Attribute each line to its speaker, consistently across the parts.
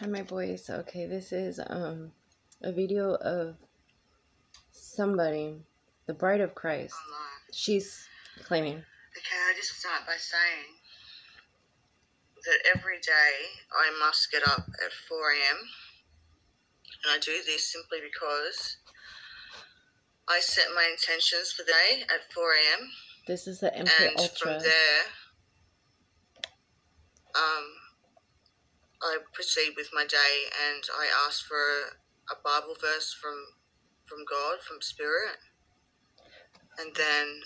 Speaker 1: Hi, my boys. Okay, this is a video of somebody, the bride of Christ. She's claiming.
Speaker 2: Okay, I just start by saying that every day I must get up at 4 a.m. and I do this simply because I set my intentions for the day at 4 a.m.
Speaker 1: This is the MK
Speaker 2: and
Speaker 1: Ultra.
Speaker 2: from there, I proceed with my day and I ask for a Bible verse from God, from Spirit, and then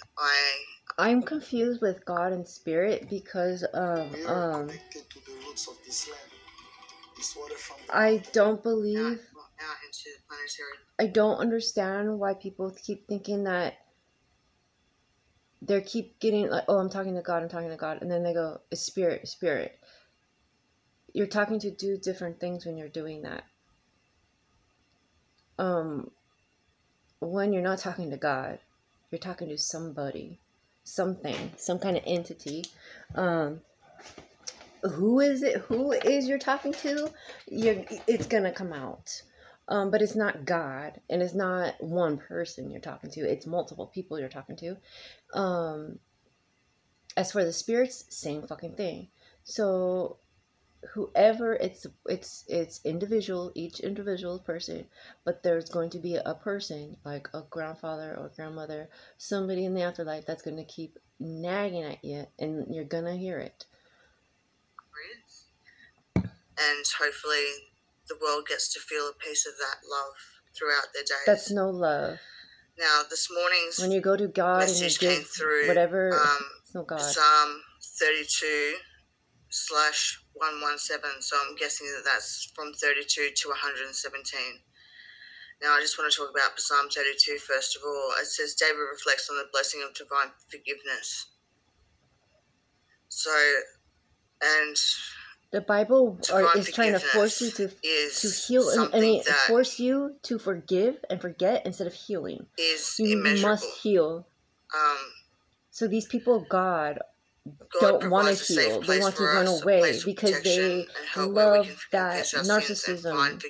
Speaker 1: I'm confused with God and Spirit because I don't believe, I don't understand why people keep thinking that they keep getting like, oh, I'm talking to God, and then they go, it's spirit. You're talking to do different things when you're doing that. When you're not talking to God, you're talking to somebody, something, some kind of entity. Who is it? Who is you're talking to? It's gonna come out. But it's not God, and it's not one person you're talking to. It's multiple people you're talking to. As for the spirits, same fucking thing. So whoever, it's individual, each individual person, but there's going to be a person like a grandfather or grandmother, somebody in the afterlife that's going to keep nagging at you, and you're gonna hear it.
Speaker 2: And hopefully the world gets to feel a piece of that love throughout their days.
Speaker 1: That's no love.
Speaker 2: Now, this morning's
Speaker 1: when you go to God and you
Speaker 2: came
Speaker 1: give
Speaker 2: through,
Speaker 1: whatever, it's no God.
Speaker 2: Psalm 32/117. So I'm guessing that that's from 32 to 117. Now, I just want to talk about Psalm 32 first of all. It says, David reflects on the blessing of divine forgiveness. So, and
Speaker 1: the Bible is trying to force you to heal, force you to forgive and forget instead of healing. You must heal. So these people of God don't want to heal. They want to run away because they love that narcissism.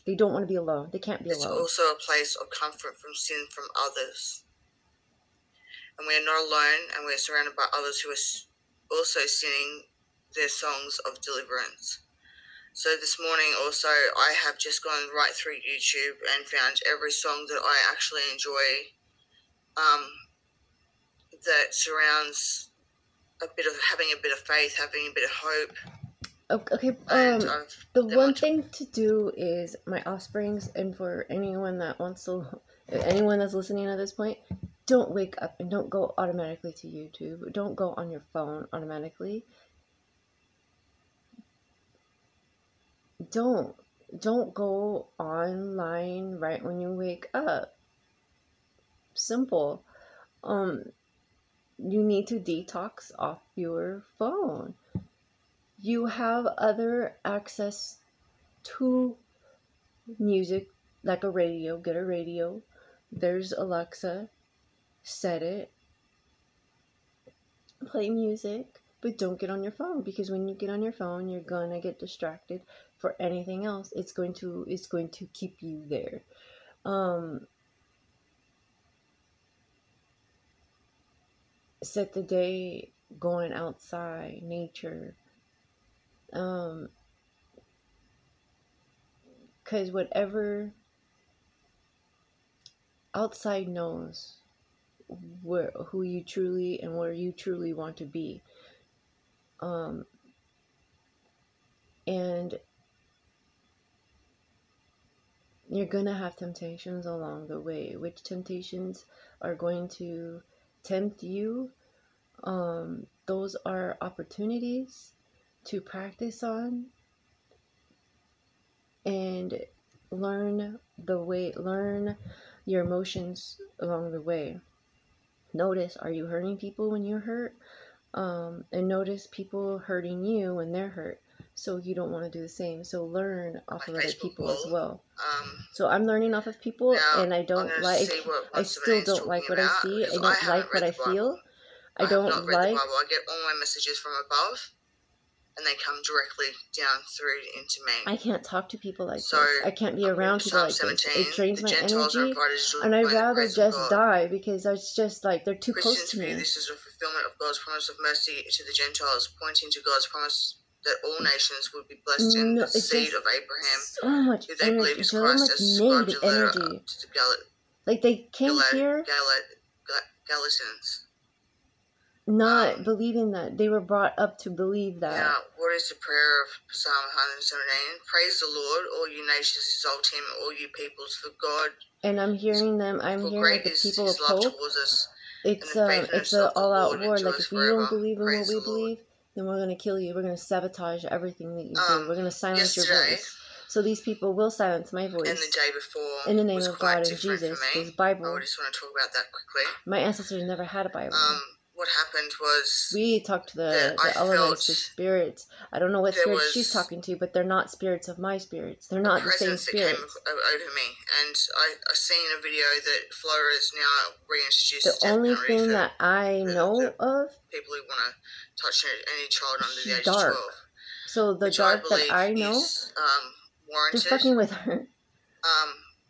Speaker 1: They don't want to be alone. They can't be alone.
Speaker 2: It's also a place of comfort from sin from others. And we are not alone, and we are surrounded by others who are also singing their songs of deliverance. So this morning also, I have just gone right through YouTube and found every song that I actually enjoy, that surrounds having a bit of faith, having a bit of hope.
Speaker 1: Okay, the one thing to do is my offsprings, and for anyone that wants to, anyone that's listening at this point, don't wake up and don't go automatically to YouTube. Don't go on your phone automatically. Don't go online right when you wake up. Simple. You need to detox off your phone. You have other access to music, like a radio. Get a radio. There's Alexa. Set it. Play music. But don't get on your phone, because when you get on your phone, you're gonna get distracted for anything else. It's going to keep you there. Set the day going outside, nature. Because whatever outside knows who you truly and where you truly want to be. And you're gonna have temptations along the way. Which temptations are going to tempt you? Those are opportunities to practice on and learn your emotions along the way. Notice, are you hurting people when you're hurt? And notice people hurting you when they're hurt, so you don't want to do the same. So learn off of other people as well. So I'm learning off of people, and I still don't like what I see. I don't like what I feel. I don't like.
Speaker 2: I get all my messages from above. and they come directly down through into me.
Speaker 1: I can't talk to people like this. I can't be around people like this. It drains my energy, and I'd rather just die because it's just like they're too close to me.
Speaker 2: View this is a fulfillment of God's promise of mercy to the Gentiles, pointing to God's promise that all nations would be blessed in the seed of Abraham,
Speaker 1: so much
Speaker 2: who they believe is Christ, as described in the letter to the
Speaker 1: like they came here
Speaker 2: Galatians.
Speaker 1: Not believing that. They were brought up to believe that.
Speaker 2: Now, what is the prayer of Psalm 117? Praise the Lord, all you nations, exalt him, all you peoples, for God.
Speaker 1: And I'm hearing them, like the people of hope. It's an all-out war. Like, if you don't believe in what we believe, then we're going to kill you. We're going to sabotage everything that you do. We're going to silence your voice. So these people will silence my voice.
Speaker 2: And the day before,
Speaker 1: in the name of God and Jesus, His Bible.
Speaker 2: I just want to talk about that quickly.
Speaker 1: My ancestors never had a Bible.
Speaker 2: What happened was
Speaker 1: we talked to the elements, the spirits. I don't know what spirit she's talking to, but they're not spirits of my spirits. They're not the same spirits.
Speaker 2: That came over me, and I seen a video that Flora is now reintroduced.
Speaker 1: The only thing that I know of,
Speaker 2: people who want to touch any child under the age
Speaker 1: dark.
Speaker 2: of 12.
Speaker 1: So the dark that I know,
Speaker 2: warranted.
Speaker 1: They're fucking with her.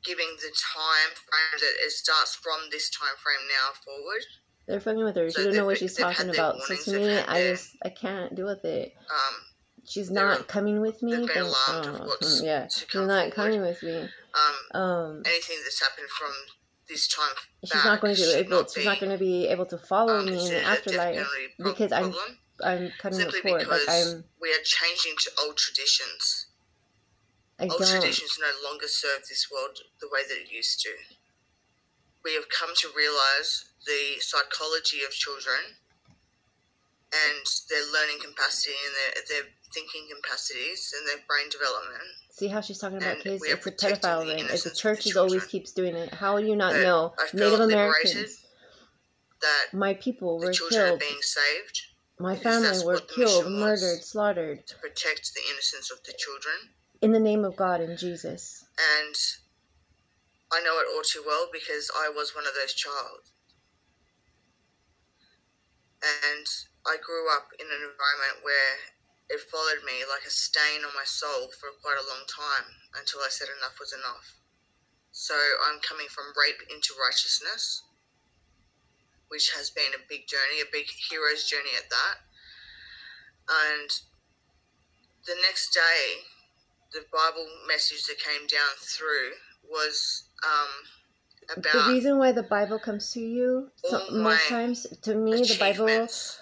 Speaker 2: Giving the time frame that it starts from this time frame now forward.
Speaker 1: They're fucking with her. She doesn't know what she's talking about. So to me, I can't deal with it. She's not coming with me. Yeah, she's not coming with me.
Speaker 2: Anything that's happened from this time
Speaker 1: she's not going to she's not going to be able to follow me in the afterlife because I'm cutting the cord. Like
Speaker 2: we are changing to old traditions. Old traditions no longer serve this world the way that it used to. We have come to realize the psychology of children and their learning capacity and their thinking capacities and their brain development.
Speaker 1: See how she's talking about kids? It's a pedophile ring. The church always keeps doing it. How do you not know? Native Americans,
Speaker 2: that
Speaker 1: my people were
Speaker 2: children
Speaker 1: killed.
Speaker 2: Are being saved.
Speaker 1: My family were killed, murdered, slaughtered.
Speaker 2: To protect the innocence of the children.
Speaker 1: In the name of God and Jesus.
Speaker 2: And I know it all too well because I was one of those children. And I grew up in an environment where it followed me like a stain on my soul for quite a long time until I said enough was enough. So I'm coming from rape into righteousness, which has been a big journey, a big hero's journey at that. And the next day, the Bible message that came down through was about
Speaker 1: the reason why the Bible comes to you most times, to me, the Bible has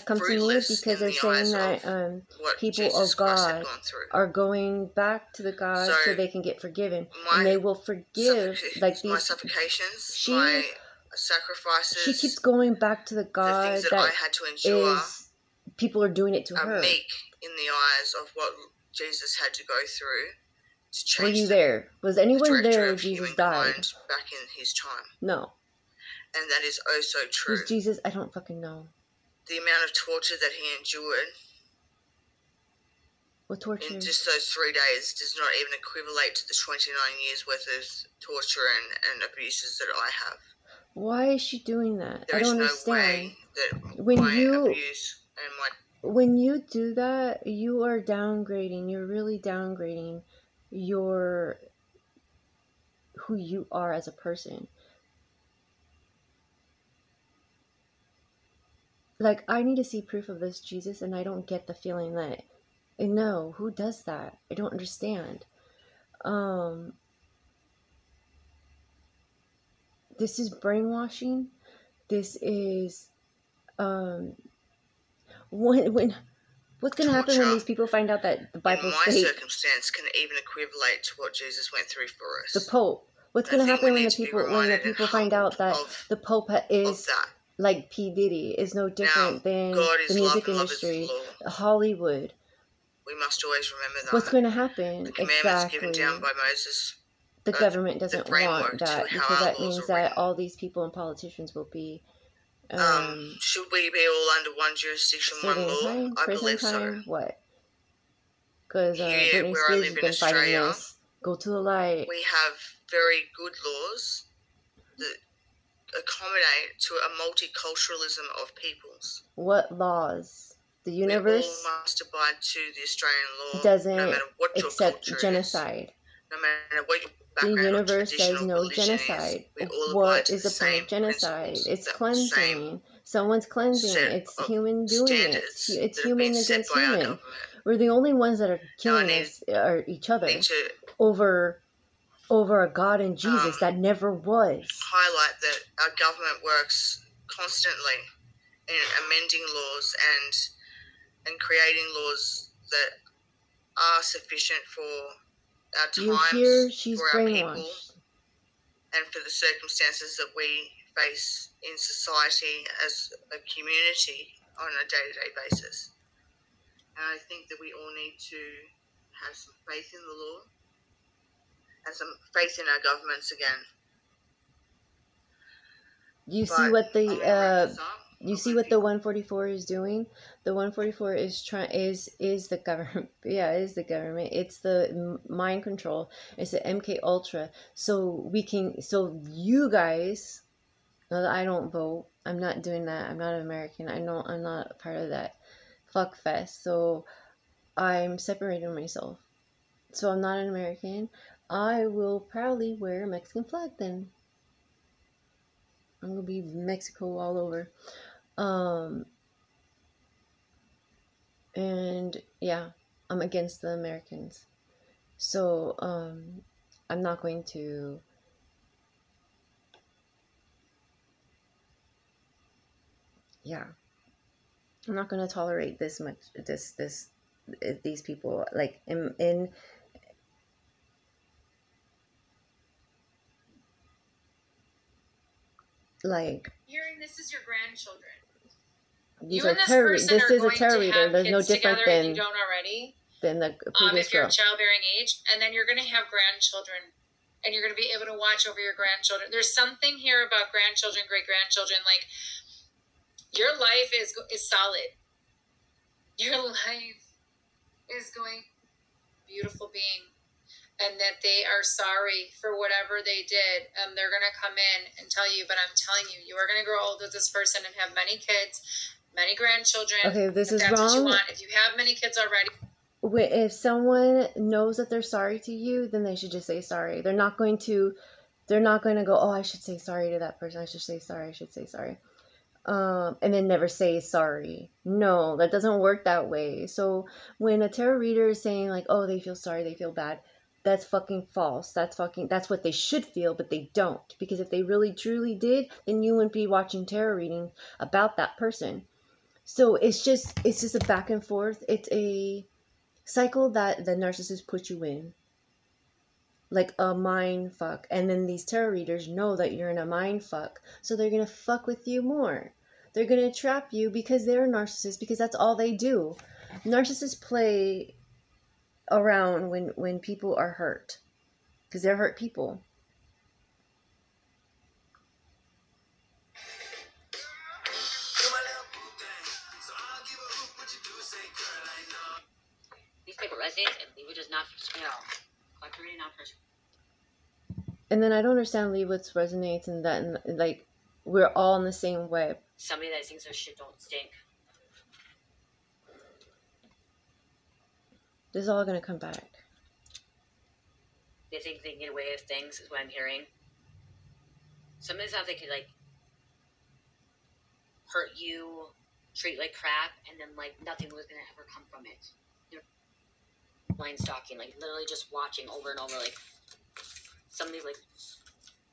Speaker 1: come to me because they're saying that people of God are going back to the God so they can get forgiven, and they will forgive like these.
Speaker 2: My supplications, my sacrifices.
Speaker 1: She keeps going back to the God
Speaker 2: the things that I had to endure.
Speaker 1: People are doing it to her.
Speaker 2: Meek in the eyes of what Jesus had to go through.
Speaker 1: Were you there? Was anyone there when Jesus died?
Speaker 2: Back in his time.
Speaker 1: No.
Speaker 2: And that is oh so true.
Speaker 1: Was Jesus? I don't fucking know.
Speaker 2: The amount of torture that he endured.
Speaker 1: What torture?
Speaker 2: In just those 3 days does not even equivalent to the 29 years worth of torture and abuses that I have.
Speaker 1: Why is she doing that?
Speaker 2: There
Speaker 1: I don't
Speaker 2: is no
Speaker 1: understand.
Speaker 2: way that
Speaker 1: when
Speaker 2: my
Speaker 1: you
Speaker 2: abuse and my...
Speaker 1: When you do that, you are downgrading. You're really downgrading who you are as a person. Like, I need to see proof of this, Jesus, and I don't get the feeling that, no, who does that? I don't understand. This is brainwashing. This is, what's going to happen when these people find out that the Bible's fake?
Speaker 2: In my circumstance can even equivalent to what Jesus went through for us.
Speaker 1: The Pope. What's going to happen when the people find out that the Pope is like P. Diddy, is no different than the music industry, Hollywood?
Speaker 2: We must always remember that.
Speaker 1: What's going to happen?
Speaker 2: The commandments given down by Moses.
Speaker 1: The government doesn't want that because that means that all these people and politicians will be...
Speaker 2: should we be all under one jurisdiction, one law? I believe so.
Speaker 1: What? Because Britney Spears has been fighting this. Go to the light.
Speaker 2: We have very good laws that accommodate to a multiculturalism of peoples.
Speaker 1: What laws? The universe
Speaker 2: we all must abide to the Australian law,
Speaker 1: doesn't
Speaker 2: no matter what your
Speaker 1: accept
Speaker 2: culture
Speaker 1: genocide.
Speaker 2: Is, no matter what your
Speaker 1: The
Speaker 2: background
Speaker 1: universe
Speaker 2: or
Speaker 1: says no genocide. What is the point of genocide? It's cleansing. Someone's cleansing. It's human doing it. It's human against human. We're the only ones that are killing each other over a God and Jesus that never was.
Speaker 2: Highlight that our government works constantly in amending laws and creating laws that are sufficient for our times, for our people, and for the circumstances that we face in society as a community on a day-to-day basis. And I think that we all need to have some faith in the law and some faith in our governments again.
Speaker 1: You see what the 144 is doing? The 144 is the government. Yeah, it is the government. It's the mind control. It's the MK Ultra. So you guys, now that I don't vote, I'm not doing that. I'm not American. I'm not a part of that fuck fest. So I'm separating myself. So I'm not an American. I will proudly wear a Mexican flag then. I'm gonna be Mexico all over. And yeah, I'm against the Americans. So I'm not going to I'm not going to tolerate these people like in like
Speaker 3: hearing this is your grandchildren.
Speaker 1: These are terror. This is a terror reader. There's no different than
Speaker 3: you don't already.
Speaker 1: Than the previous
Speaker 3: if you're
Speaker 1: girl.
Speaker 3: of childbearing age, and then you're going to have grandchildren, and you're going to be able to watch over your grandchildren. There's something here about grandchildren, great grandchildren. Like your life is solid. Your life is going beautiful being. And that they are sorry for whatever they did. They're going to come in and tell you, but I'm telling you, you are going to grow old with this person and have many kids, many grandchildren.
Speaker 1: Okay, this is
Speaker 3: that's
Speaker 1: wrong.
Speaker 3: What you want. If you have many kids already.
Speaker 1: If someone knows that they're sorry to you, then they should just say sorry. They're not going to go, oh, I should say sorry to that person. I should say sorry. And then never say sorry. No, that doesn't work that way. So when a tarot reader is saying like, oh, they feel sorry, they feel bad, that's fucking false. That's what they should feel, but they don't. Because if they really truly did, then you wouldn't be watching tarot reading about that person. So it's just a back and forth. It's a cycle that the narcissist puts you in. Like a mind fuck. And then these tarot readers know that you're in a mind fuck. So they're going to fuck with you more. They're going to trap you because they're narcissists. Because that's all they do. Narcissists play around when people are hurt. Because they're hurt people.
Speaker 4: These people resonate and leave it does not
Speaker 1: And then I don't understand leave what resonates and that, and like we're all in the same web.
Speaker 4: Somebody that thinks their shit don't stink.
Speaker 1: This is all gonna come back.
Speaker 4: They think they can get away with things is what I'm hearing. Some of this stuff they could like hurt you, treat like crap, and then like nothing was gonna ever come from it. They're blind stalking, like literally just watching over and over, like somebody's like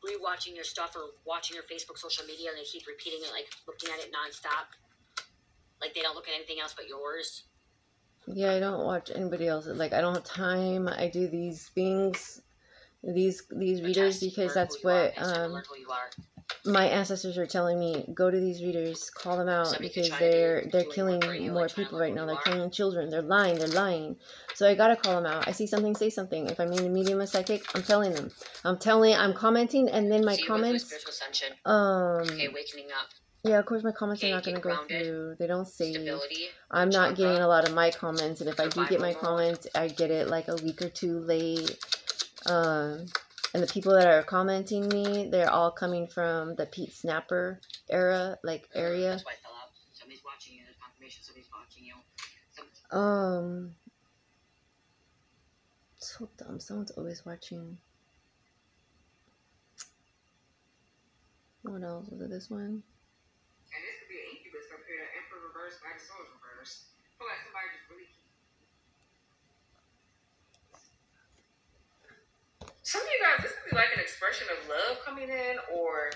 Speaker 4: rewatching your stuff or watching your Facebook, social media, and they keep repeating it, like looking at it nonstop. Like they don't look at anything else but yours.
Speaker 1: Yeah, I don't watch anybody else. Like I don't have time. I do these things, these readers because that's what my ancestors are telling me. Go to these readers, call them out because they're killing more people right now. They're killing children. They're lying. So I gotta call them out. I see something, say something. If I'm in a medium of psychic, I'm telling them. I'm commenting, and then my comments.
Speaker 4: Okay, wakening up.
Speaker 1: Yeah, of course my comments are not going to go through. They don't save. I'm not getting a lot of my comments, and if I do get my comments, I get it like a week or two late. And the people that are commenting me, they're all coming from the Pete Snapper era, area.
Speaker 4: That's why I fell out. Somebody's watching you. There's situation, so he's watching you.
Speaker 1: So dumb. Someone's always watching. What else? Was it this one?
Speaker 2: And this could be an incubus up here, the Emperor reversed by the Soul's reverse. I feel like somebody just really. Some of you guys, this could be like an expression of love coming in, or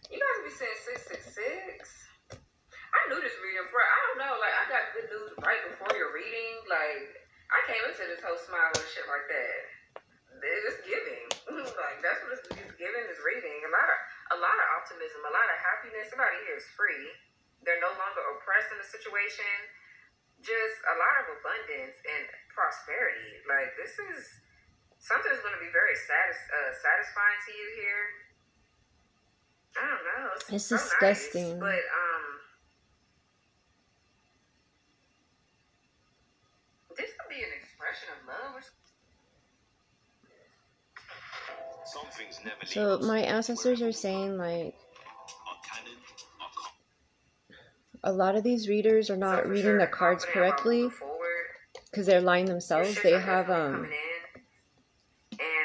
Speaker 2: you guys would be saying 666. I knew this reading, bro. I don't know. Like, I got good news right before your reading. Like, I came into this whole smile and shit like that. It's giving. Like, that's what it's giving, this reading. A lot of optimism, a lot of happiness. Somebody here is free. They're no longer oppressed in the situation. Just a lot of abundance and prosperity. Like, this is something's going to be very satisfying to you here. I don't know.
Speaker 1: It's
Speaker 2: so
Speaker 1: disgusting.
Speaker 2: Nice, but, this could be an expression of love or something.
Speaker 1: So my ancestors are saying, like, a lot of these readers are not reading the cards correctly because they're lying themselves. They have
Speaker 2: and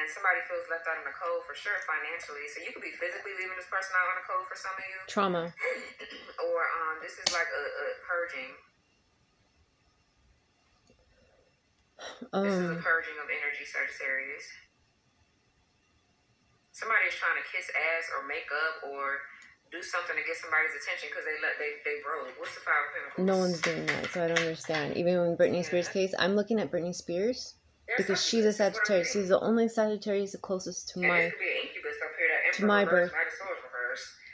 Speaker 2: somebody feels left out in the cold for sure financially. So you could be physically leaving this person out on the cold for some of you.
Speaker 1: Trauma.
Speaker 2: Or this is like a purging. This is a purging of energy, Sagittarius. Somebody's trying to kiss ass or make up or do something to get somebody's attention because they broke. What's the Five of Pentacles?
Speaker 1: No one's doing that, so I don't understand. Even in Britney Spears' case, I'm looking at Britney Spears because she's a Sagittarius. She's the only Sagittarius the closest to my birth.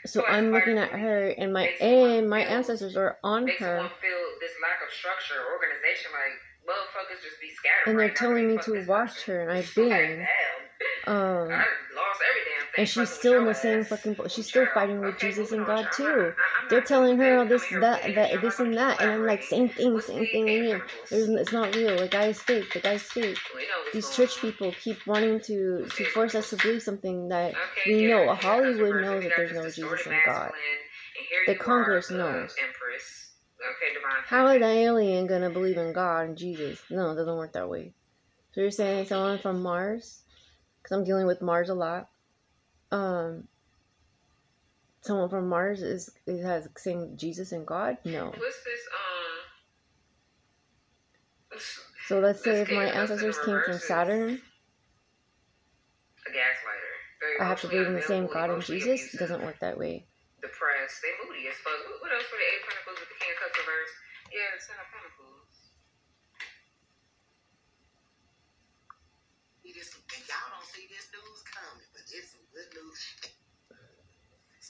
Speaker 1: So I'm looking at her, and my ancestors are on her.
Speaker 2: Makes feel this lack of structure, organization, like motherfuckers just be scattered.
Speaker 1: And they're telling me to watch her, and I've been.
Speaker 2: I lost every damn thing.
Speaker 1: And she's still in the same fucking. She's still fighting with Jesus and God too. They're telling her all this, that, this and that, and I'm like, same thing again. It's not real. The guy is fake. These church people keep wanting to force us to believe something that we know. Hollywood knows that there's no Jesus and God. The Congress knows. How is an alien gonna believe in God and Jesus? No, it doesn't work that way. So you're saying someone from Mars? Because I'm dealing with Mars a lot. Someone from Mars has saying Jesus and God? No.
Speaker 2: What's this?
Speaker 1: So let's say if my ancestors came from Saturn,
Speaker 2: a gaslighter.
Speaker 1: I have to believe in the same God and Jesus? It doesn't work that way.
Speaker 2: Depressed. They moody as fuck. What else for the Eight of Pentacles with the King of Cups reverse? Yeah, the Ten of Pentacles. Y'all don't see this news coming, but it's some good news.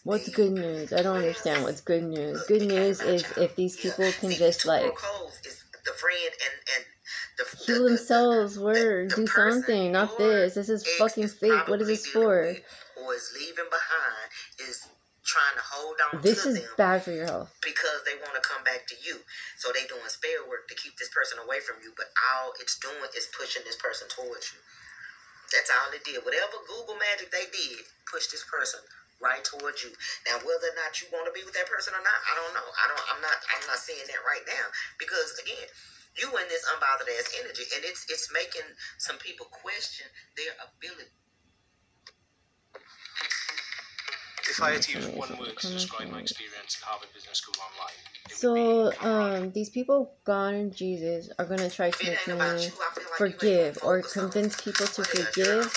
Speaker 1: What's good news? I don't understand what's good news. Good news is if these people can just like heal themselves, do something, not this. This is fucking fake. What is this for?
Speaker 2: Or is leaving behind is trying to hold on
Speaker 1: this
Speaker 2: to
Speaker 1: is
Speaker 2: them
Speaker 1: bad for your health
Speaker 2: because they want to come back to you. So they doing spare work to keep this person away from you, but all it's doing is pushing this person towards you. That's all it did. Whatever Google magic they did, push this person right towards you. Now, whether or not you want to be with that person or not, I don't know. I'm not saying that right now because again, you in this unbothered ass energy, and it's making some people question their ability.
Speaker 5: If I had to use one word to describe my experience at Harvard Business School online.
Speaker 1: So, these people, God and Jesus, are going to try to make me forgive or convince people to forgive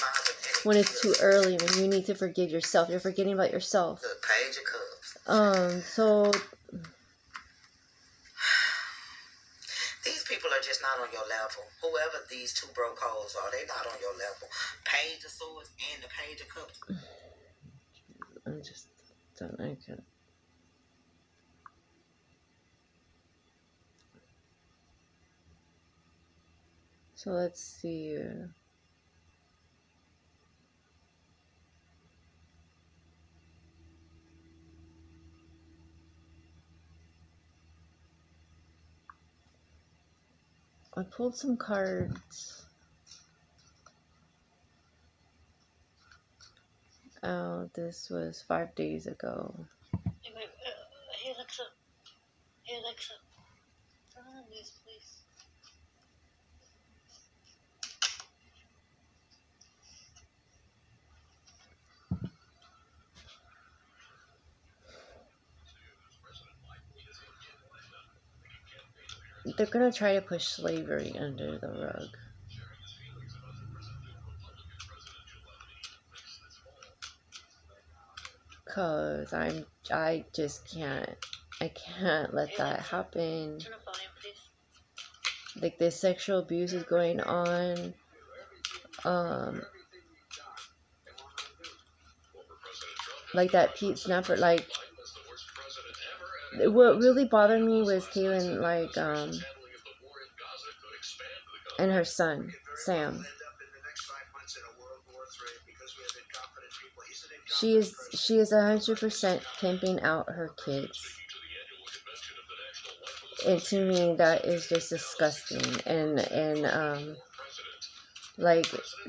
Speaker 1: when it's too early, when you need to forgive yourself. You're forgetting about yourself.
Speaker 2: The Page of Cups.
Speaker 1: So
Speaker 2: these people are just not on your level. Whoever these two broke holes are, they're not on your level. Page of Swords and the Page of Cups.
Speaker 1: I just don't like it. So let's see. I pulled some cards. Oh, this was 5 days ago.
Speaker 4: Hey Alexa. Hey Alexa.
Speaker 2: Yes, please.
Speaker 1: They're gonna try to push slavery under the rug. Cause I just can't. I can't let that happen.
Speaker 2: Turn the volume, please.
Speaker 1: Like, this sexual abuse is going on. Like that Pete Snapper, like, what really bothered me was Kaylin, like, and her son, Sam. She is 100% pimping out her kids. And to me, that is just disgusting. And like,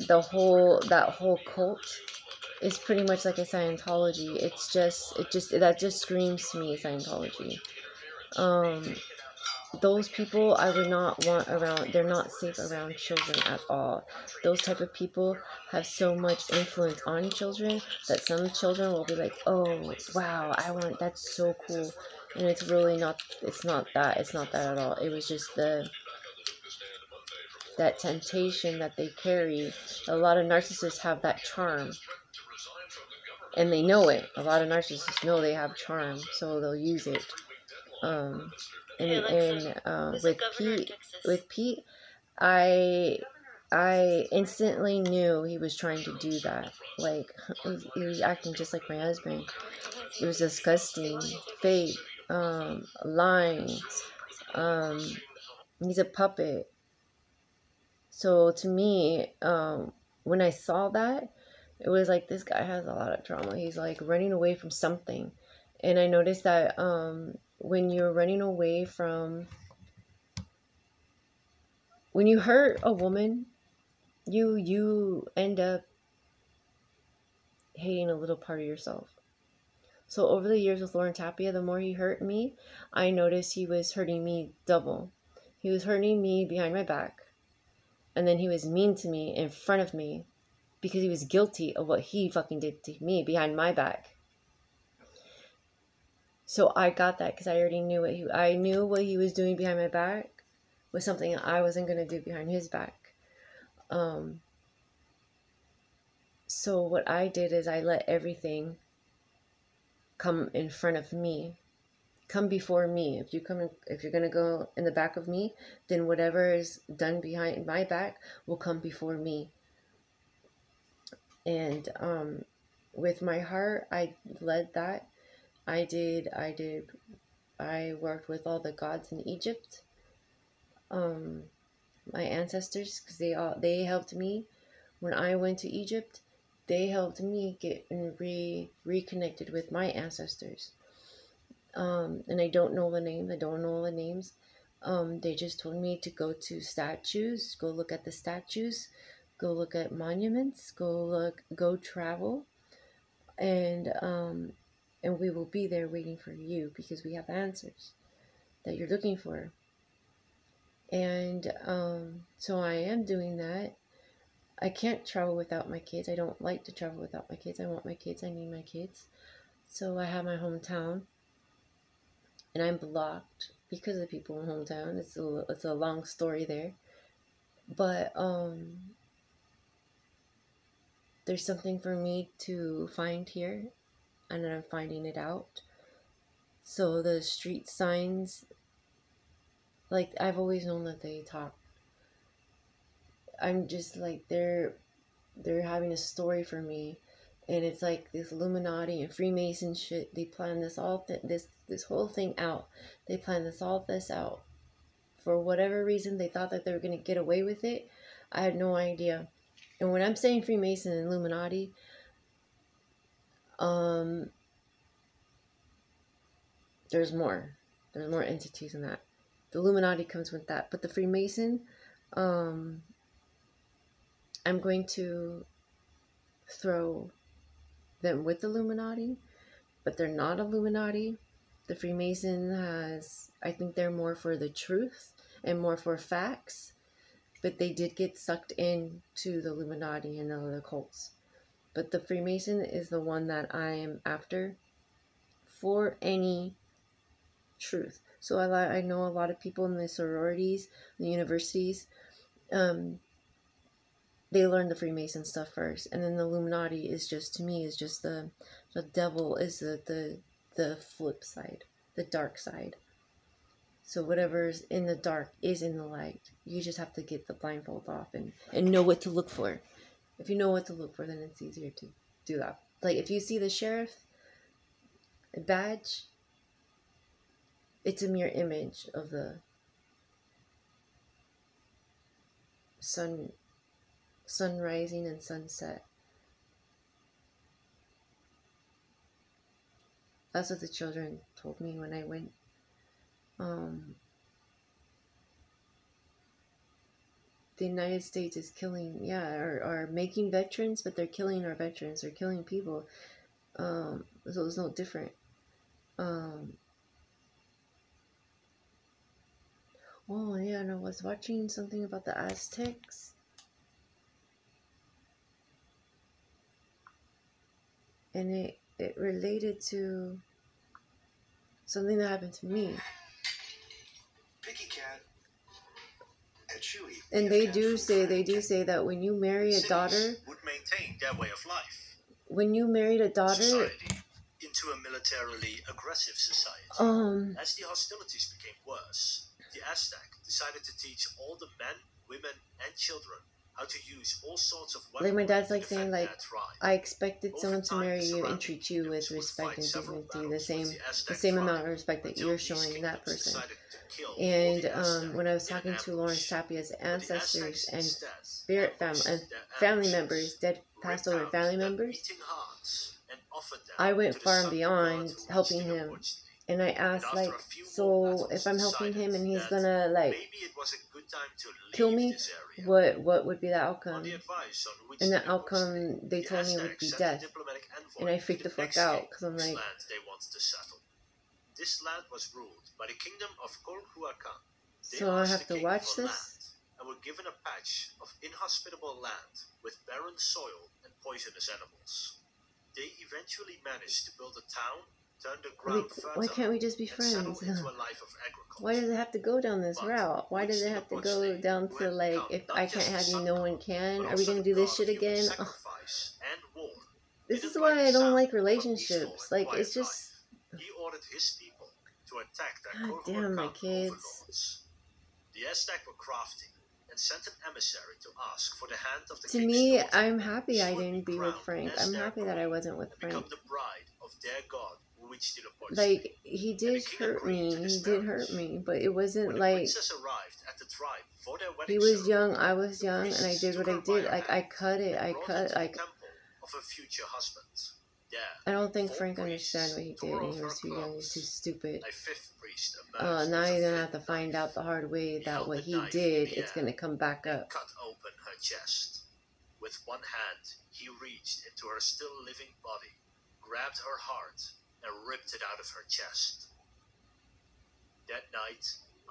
Speaker 1: that whole cult is pretty much like a Scientology. That just screams to me Scientology. Those people I would not want around. They're not safe around children at all. Those type of people have so much influence on children that some children will be like, oh wow, that's so cool. And it's really not. It's not that at all. It was just that temptation that they carry. A lot of narcissists have that charm, and they know it. A lot of narcissists know they have charm, so they'll use it. With Pete, I instantly knew he was trying to do that. Like, he was acting just like my husband. It was disgusting, fake, lying. He's a puppet. So to me, when I saw that, it was like, this guy has a lot of trauma. He's like running away from something. And I noticed that when you're running away from, when you hurt a woman, you end up hating a little part of yourself. So over the years with Lauren Tapia, the more he hurt me, I noticed he was hurting me double. He was hurting me behind my back. And then he was mean to me in front of me because he was guilty of what he fucking did to me behind my back. So I got that because I already knew what he was doing behind my back was something I wasn't going to do behind his back. So what I did is I let everything come in front of me, come before me. If you're going to go in the back of me, then whatever is done behind my back will come before me. And with my heart, I led that. I worked with all the gods in Egypt, my ancestors, because they helped me when I went to Egypt. They helped me get reconnected with my ancestors. And I don't know the names. They just told me to go to statues, go look at the statues, go look at monuments, go travel, and we will be there waiting for you because we have answers that you're looking for. And so I am doing that. I can't travel without my kids. I don't like to travel without my kids. I want my kids. I need my kids. So I have my hometown, and I'm blocked because of the people in hometown. It's a long story there, but there's something for me to find here, and I'm finding it out. So the street signs, like, I've always known that they talk. I'm just like, they're having a story for me, and it's like this Illuminati and Freemason shit. They plan this whole thing out. They plan this out. For whatever reason, they thought that they were going to get away with it. I had no idea. And when I'm saying Freemason and Illuminati, there's more entities in that. The Illuminati comes with that, but the Freemason, I'm going to throw them with the Illuminati, but they're not Illuminati. The Freemason I think they're more for the truth, and more for facts. But they did get sucked into the Illuminati and the other cults. But the Freemason is the one that I am after for any truth. So I know a lot of people in the sororities, the universities, they learn the Freemason stuff first, and then the Illuminati is just, to me, is just the devil, is the flip side, the dark side. So whatever's in the dark is in the light. You just have to get the blindfold off and know what to look for. If you know what to look for, then it's easier to do that. Like if you see the sheriff badge, it's a mirror image of the sun rising and sunset. That's what the children told me when I went. The United States is killing, are making veterans, but they're killing our veterans. They're killing people. So it's no different. Oh yeah, and I was watching something about the Aztecs. And it related to something that happened to me.
Speaker 5: Picky cat.
Speaker 1: And they do say that when you marry a daughter,
Speaker 5: would maintain their way of life.
Speaker 1: When you married a daughter
Speaker 5: society into a militarily aggressive society. As the hostilities became worse, the Aztec decided to teach all the men, women, and children how to use all sorts of weaponry.
Speaker 1: Like my dad's like saying, like, I expected someone to marry you and treat you with respect and dignity, the same amount of respect that you're showing that person. And when I was talking to Lawrence Tapia's ancestors and spirit family members, dead passed over family members, I went far and beyond helping him. And I asked, like, so if I'm helping him and he's gonna, like, kill me, what would be the outcome? And the outcome, they told me, would be death. And I freaked the fuck out, because I'm like...
Speaker 5: This land was ruled by the kingdom of GODwho.
Speaker 1: So I have to watch this?
Speaker 5: And were given a patch of inhospitable land with barren soil and poisonous animals. They eventually managed to build a town, turn the ground fertile,
Speaker 1: why can't we just be friends? Why does it have to go down this route? Why does it have to go down to, like, if I can't have you, no one can? Are we going to do this shit again? Oh. This is why I don't like relationships. Like, it's just...
Speaker 5: He ordered his people to attack their
Speaker 1: damn, my kids.
Speaker 5: The Aztec were crafty and sent an emissary to ask for the hand of the
Speaker 1: To me, I'm happy I didn't be with Frank. I'm happy that I wasn't with Frank.
Speaker 5: The bride of their god,
Speaker 1: like, he did hurt me. He did hurt me, but it wasn't like... He was young, I was young, and I did what I did. Like, I cut it. I don't think Frank understood what he did, and he was too young, he was too stupid. Now you're gonna have to find out the hard way that what he did, it's gonna come back up.
Speaker 5: Cut open her chest. With one hand, he reached into her still living body, grabbed her heart, and ripped it out of her chest. That night,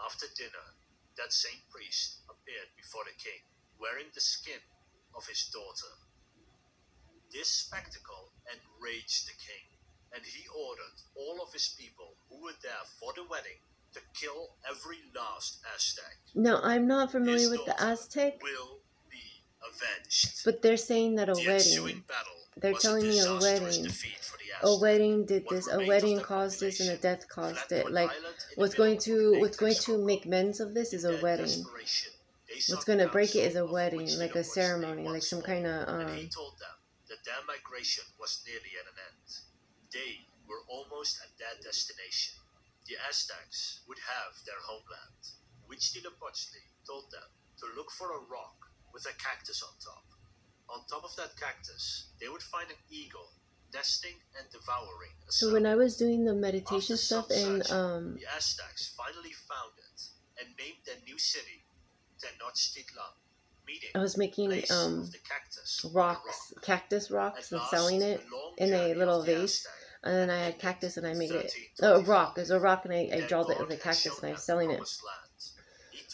Speaker 5: after dinner, that same priest appeared before the king, wearing the skin of his daughter. This spectacle enraged the king, and he ordered all of his people who were there for the wedding to kill every last Aztec.
Speaker 1: Now, I'm not familiar with the Aztec,
Speaker 5: will be avenged.
Speaker 1: But they're saying that a wedding, they're telling me a wedding did this, a wedding caused this, and a death caused it. Like, what's going to make amends of this is a wedding. What's going to break it is a wedding, like a ceremony, like some kind of,
Speaker 5: He told them that their migration was nearly at an end. They were almost at their destination. The Aztecs would have their homeland, which Tenochtitlan told them to look for a rock with a cactus on top. On top of that cactus, they would find an eagle nesting and devouring a
Speaker 1: So when I was doing the meditation stuff and
Speaker 5: the Aztecs finally found it and named their new city Tenochtitlan.
Speaker 1: I was making cactus rocks and selling it in a little vase. And then I had cactus and I made it a rock. There's a rock and I draw it with a cactus and I'm selling it.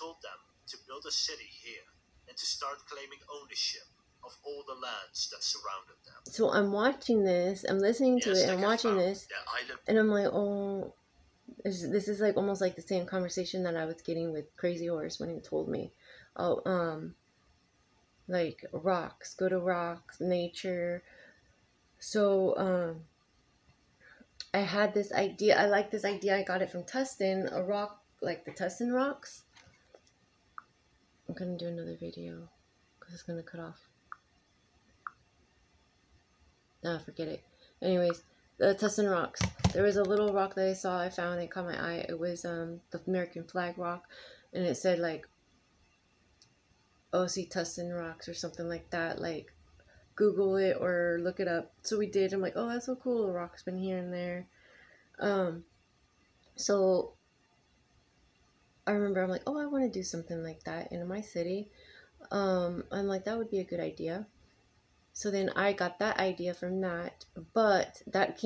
Speaker 5: told them to build a city here and to start claiming ownership of all the lands that surrounded them.
Speaker 1: So I'm watching this, I'm listening to it, and I'm watching this, and I'm like, oh, this is like almost like the same conversation that I was getting with Crazy Horse when he told me, oh, like rocks, go to rocks, nature. So I had this idea, I like this idea, I got it from Tustin, a rock, like the Tustin rocks. I'm gonna do another video because it's gonna cut off. No, forget it. Anyways, the Tustin rocks. There was a little rock that I saw, I found, it caught my eye. It was the American flag rock, and it said like OC Tustin rocks or something like that. Like Google it or look it up. So we did. I'm like, oh, that's so cool. The rock's been here and there. So I remember I'm like, oh, I want to do something like that in my city. I'm like, that would be a good idea. So then I got that idea from that, but that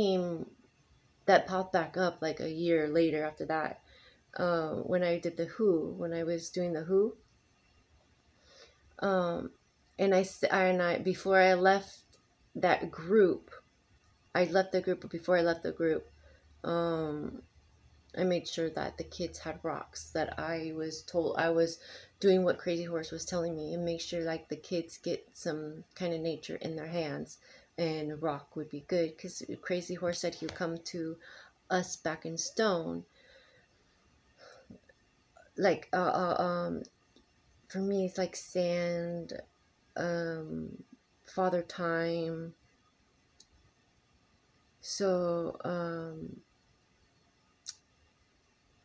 Speaker 1: popped back up like a year later after that, when I did the Who, when I was doing the Who, and I before I left that group, but before I left the group, I made sure that the kids had rocks, that I was told I was doing what Crazy Horse was telling me, and make sure like the kids get some kind of nature in their hands, and a rock would be good, because Crazy Horse said he would come to us back in Stone. Like for me it's like sand, Father Time. So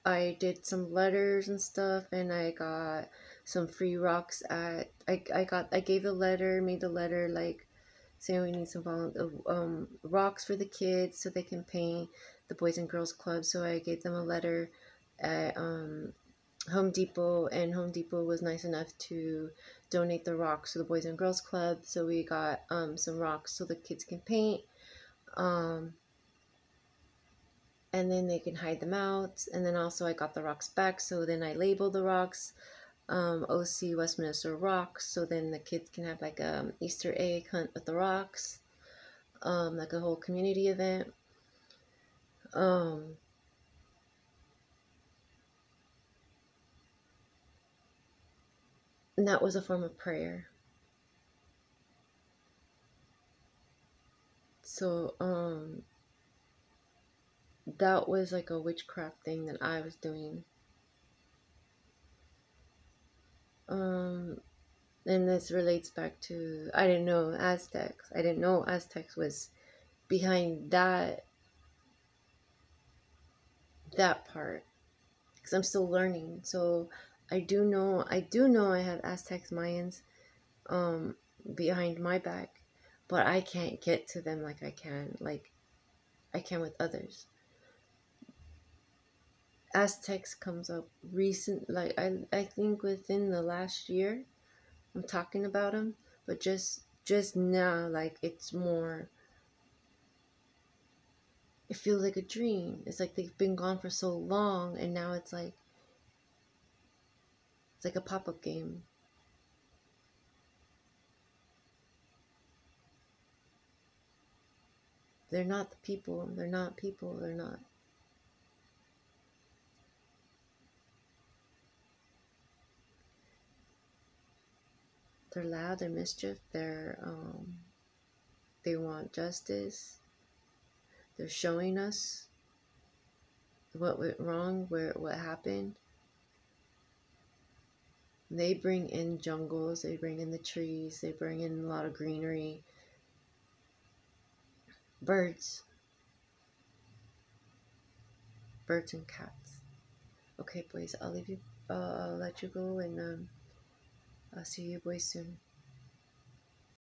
Speaker 1: I did some letters and stuff, and I got some free rocks at, I gave the letter, made the letter like saying we need some rocks for the kids so they can paint the Boys and Girls Club. So I gave them a letter at Home Depot, and Home Depot was nice enough to donate the rocks to the Boys and Girls Club. So we got some rocks so the kids can paint. And then they can hide them out. And then also I got the rocks back, so then I labeled the rocks OC Westminster Rocks, so then the kids can have like a Easter egg hunt with the rocks, like a whole community event. And that was a form of prayer. So that was like a witchcraft thing that I was doing. And this relates back to, I didn't know Aztecs. I didn't know Aztecs was behind that part, because I'm still learning. So I do know I have Aztecs, Mayans behind my back, but I can't get to them like I can with others. Aztecs comes up recent, like I think within the last year I'm talking about them, but just now, like it's more, it feels like a dream. It's like they've been gone for so long, and now it's like a pop-up game. They're not the people. They're not people. They're not. They're loud. They're mischief. They want justice. They're showing us what went wrong, what happened. They bring in jungles. They bring in the trees. They bring in a lot of greenery. Birds and cats. Okay, boys, I'll leave you. I'll let you go, and I'll see you boys soon.